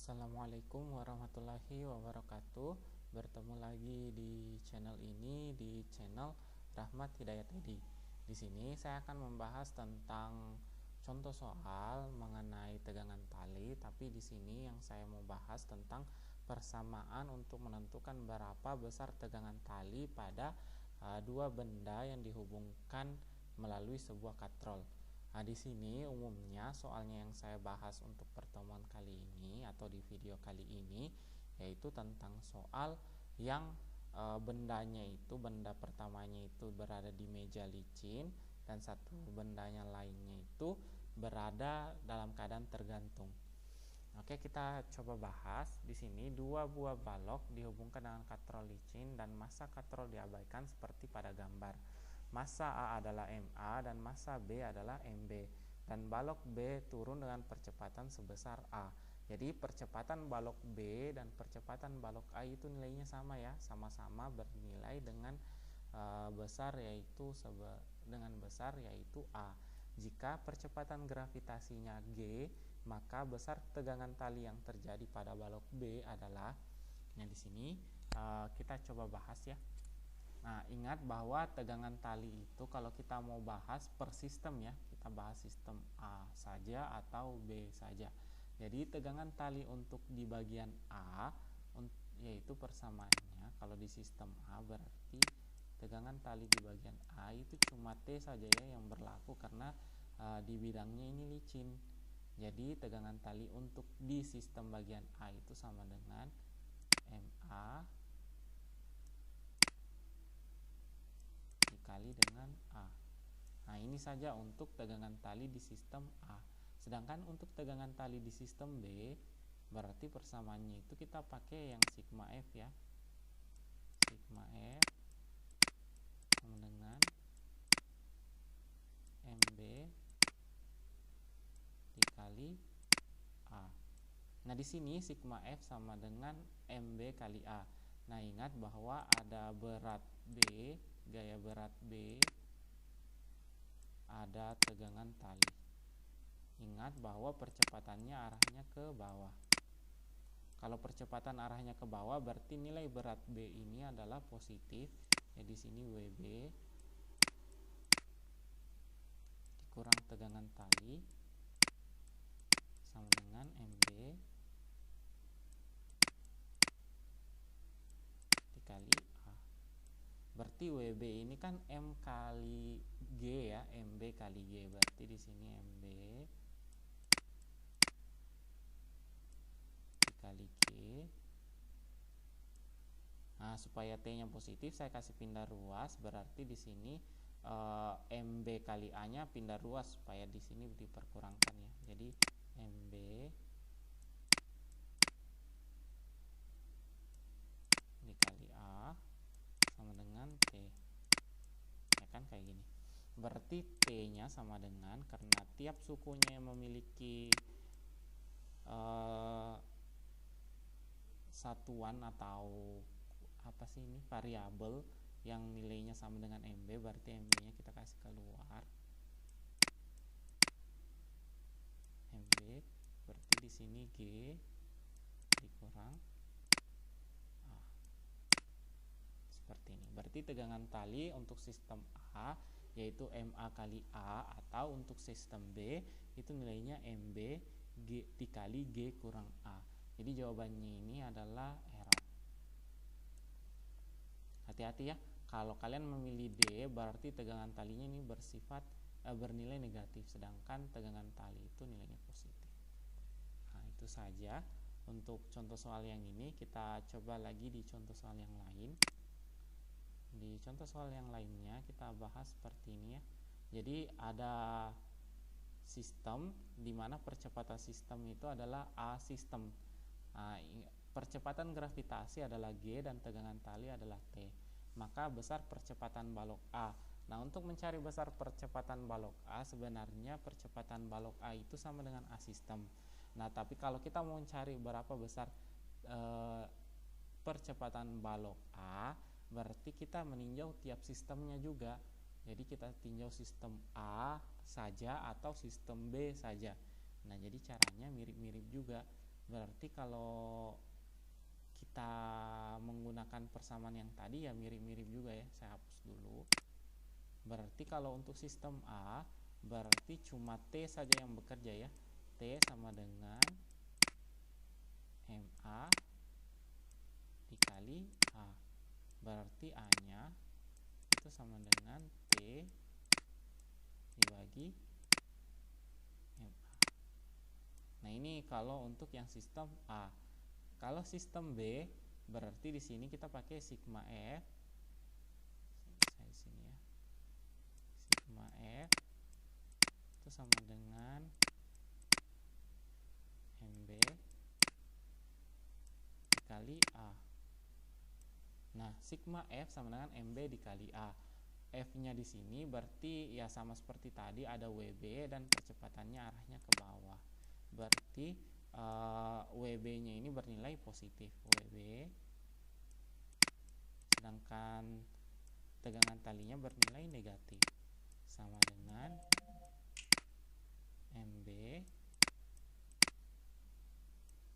Assalamualaikum warahmatullahi wabarakatuh. Bertemu lagi di channel ini, di channel Rahmat Hidayat Edi. Di sini saya akan membahas tentang contoh soal mengenai tegangan tali, tapi di sini yang saya mau bahas tentang persamaan untuk menentukan berapa besar tegangan tali pada dua benda yang dihubungkan melalui sebuah katrol. Nah, di sini umumnya soalnya yang saya bahas untuk pertemuan kali ini atau di video kali ini yaitu tentang soal yang benda pertamanya itu berada di meja licin dan satu bendanya lainnya itu berada dalam keadaan tergantung. Oke, kita coba bahas. Di sini dua buah balok dihubungkan dengan katrol licin dan massa katrol diabaikan seperti pada gambar. Massa A adalah MA dan massa B adalah MB, dan balok B turun dengan percepatan sebesar A. Jadi percepatan balok B dan percepatan balok A itu nilainya sama ya, sama-sama bernilai dengan besar yaitu A. Jika percepatan gravitasinya G, maka besar tegangan tali yang terjadi pada balok B adalah, nah di sini kita coba bahas ya. Nah, ingat bahwa tegangan tali itu kalau kita mau bahas per sistem ya, kita bahas sistem A saja atau B saja. Jadi tegangan tali untuk di bagian A yaitu persamaannya, kalau di sistem A berarti tegangan tali di bagian A itu cuma T saja ya yang berlaku karena di bidangnya ini licin. Jadi tegangan tali untuk di sistem bagian A itu sama dengan MA dikali dengan A. Nah, ini saja untuk tegangan tali di sistem A. Sedangkan untuk tegangan tali di sistem B, berarti persamaannya itu kita pakai yang sigma F ya. Sigma F sama dengan MB dikali A. Nah, di sini sigma F sama dengan MB kali A. Nah, ingat bahwa ada berat B, gaya berat B, ada tegangan tali. Ingat bahwa percepatannya arahnya ke bawah. Kalau percepatan arahnya ke bawah berarti nilai berat B ini adalah positif. Ya, di sini WB dikurang tegangan tali sama dengan MB dikali A. Berarti WB ini kan M kali G ya, MB kali G. Berarti di sini MB dikali G. Nah, supaya T-nya positif saya kasih pindah ruas, berarti di sini MB kali A-nya pindah ruas supaya di sini diperkurangkan ya. Jadi MB dikali A sama dengan T. Ya kan kayak gini. Berarti T-nya sama dengan, karena tiap sukunya memiliki satuan atau apa sih ini, variabel yang nilainya sama dengan MB, berarti MB-nya kita kasih keluar. MB berarti di sini G dikurang A. Seperti ini. Berarti tegangan tali untuk sistem A yaitu MA kali A, atau untuk sistem B itu nilainya MB G dikali G kurang A. Jadi jawabannya ini adalah error. Hati-hati ya, kalau kalian memilih D berarti tegangan talinya ini bernilai negatif, sedangkan tegangan tali itu nilainya positif. Nah, itu saja untuk contoh soal yang ini. Kita coba lagi di contoh soal yang lain. Di contoh soal yang lainnya kita bahas seperti ini ya. Jadi ada sistem di mana percepatan sistem itu adalah A sistem. Nah, percepatan gravitasi adalah G dan tegangan tali adalah T. Maka besar percepatan balok A. Nah, untuk mencari besar percepatan balok A, sebenarnya percepatan balok A itu sama dengan A sistem. Nah, tapi kalau kita mau mencari berapa besar percepatan balok A, berarti kita meninjau tiap sistemnya juga. Jadi kita tinjau sistem A saja atau sistem B saja. Nah, jadi caranya mirip-mirip juga. Berarti kalau kita menggunakan persamaan yang tadi ya mirip-mirip juga ya. Saya hapus dulu. Berarti kalau untuk sistem A berarti cuma T saja yang bekerja ya. T sama dengan MA dikali A. Berarti A-nya itu sama dengan T dibagi MA. Nah, ini kalau untuk yang sistem A. Kalau sistem B berarti di sini kita pakai sigma F. Saya di sini ya. Sigma F itu sama dengan MB dikali A. Nah, sigma F sama dengan MB dikali A. F-nya di sini berarti ya sama seperti tadi, ada WB dan percepatannya arahnya ke bawah. Berarti WB-nya ini bernilai positif, WB, sedangkan tegangan talinya bernilai negatif, sama dengan MB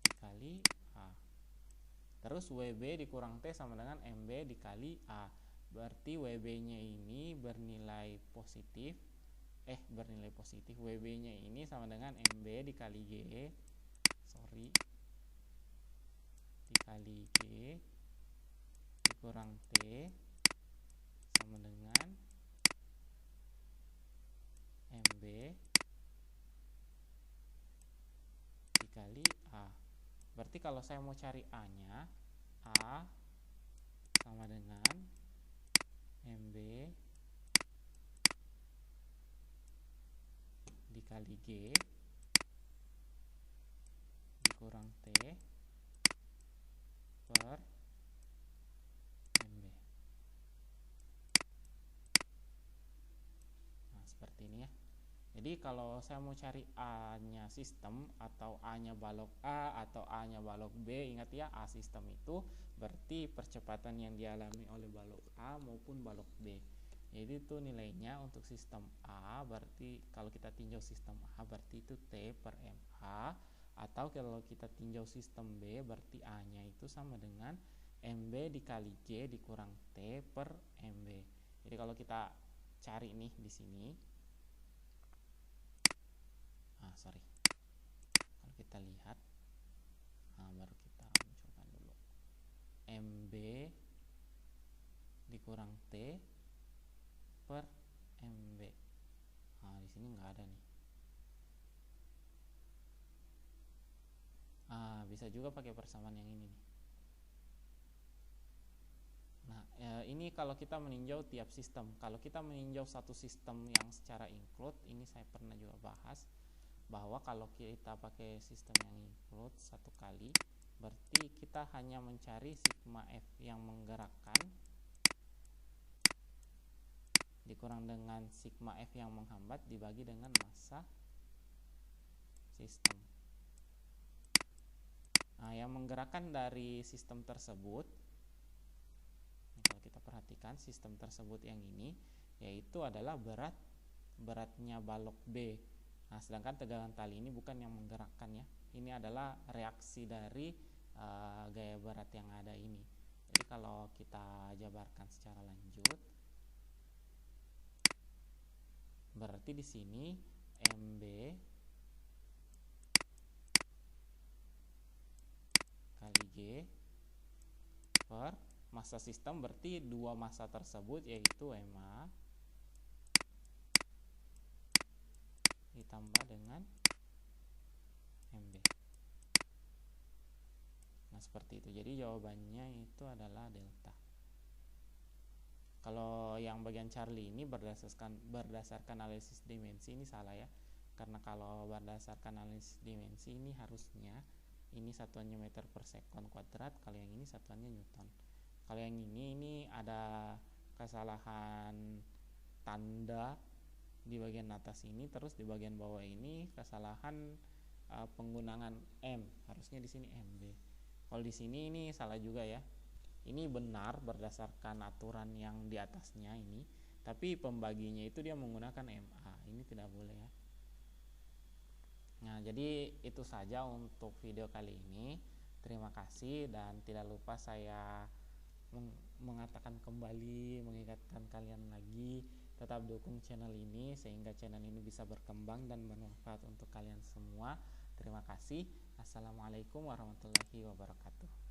dikali A. Terus WB dikurang T sama dengan MB dikali A. Berarti WB-nya ini bernilai positif. WB-nya ini sama dengan MB dikali G. Dikali G dikurang T sama dengan MB dikali A. Berarti kalau saya mau cari A-nya, A sama dengan MB dikali G dikurang T per MB. Nah, seperti ini ya. Jadi kalau saya mau cari A-nya sistem atau A-nya balok A atau A-nya balok B, ingat ya, A sistem itu berarti percepatan yang dialami oleh balok A maupun balok B. Jadi itu nilainya untuk sistem A, berarti kalau kita tinjau sistem A berarti itu T per MA, atau kalau kita tinjau sistem B berarti A-nya itu sama dengan MB dikali G dikurang T per MB. Jadi kalau kita cari nih di sini, kalau kita lihat, baru kita munculkan dulu MB dikurang T per MB. Di sini nggak ada nih. Bisa juga pakai persamaan yang ini nih. Nah, ini kalau kita meninjau tiap sistem. Kalau kita meninjau satu sistem yang secara include, ini saya pernah juga bahas bahwa kalau kita pakai sistem yang include satu kali, berarti kita hanya mencari sigma F yang menggerakkan dikurang dengan sigma F yang menghambat dibagi dengan massa sistem. Nah, yang menggerakkan dari sistem tersebut, kalau kita perhatikan sistem tersebut yang ini, yaitu adalah beratnya balok B. Nah, sedangkan tegangan tali ini bukan yang menggerakkan ya. Ini adalah reaksi dari gaya berat yang ada ini. Jadi kalau kita jabarkan secara lanjut, berarti di sini MB kali G per massa sistem, berarti dua massa tersebut yaitu MA ditambah dengan MB. Nah, seperti itu. Jadi jawabannya itu adalah delta. Kalau yang bagian Charlie ini berdasarkan analisis dimensi ini salah ya. Karena kalau berdasarkan analisis dimensi ini harusnya ini satuannya meter per sekon kuadrat, kalau yang ini satuannya newton. Kalau yang ini ada kesalahan tanda di bagian atas ini, terus di bagian bawah ini kesalahan penggunaan M, harusnya di sini MB. Kalau di sini ini salah juga ya. Ini benar berdasarkan aturan yang di atasnya ini, tapi pembaginya itu dia menggunakan MA. Ini tidak boleh ya. Nah, jadi itu saja untuk video kali ini. Terima kasih, dan tidak lupa saya mengatakan kembali, mengingatkan kalian lagi, tetap dukung channel ini sehingga channel ini bisa berkembang dan bermanfaat untuk kalian semua. Terima kasih. Assalamualaikum warahmatullahi wabarakatuh.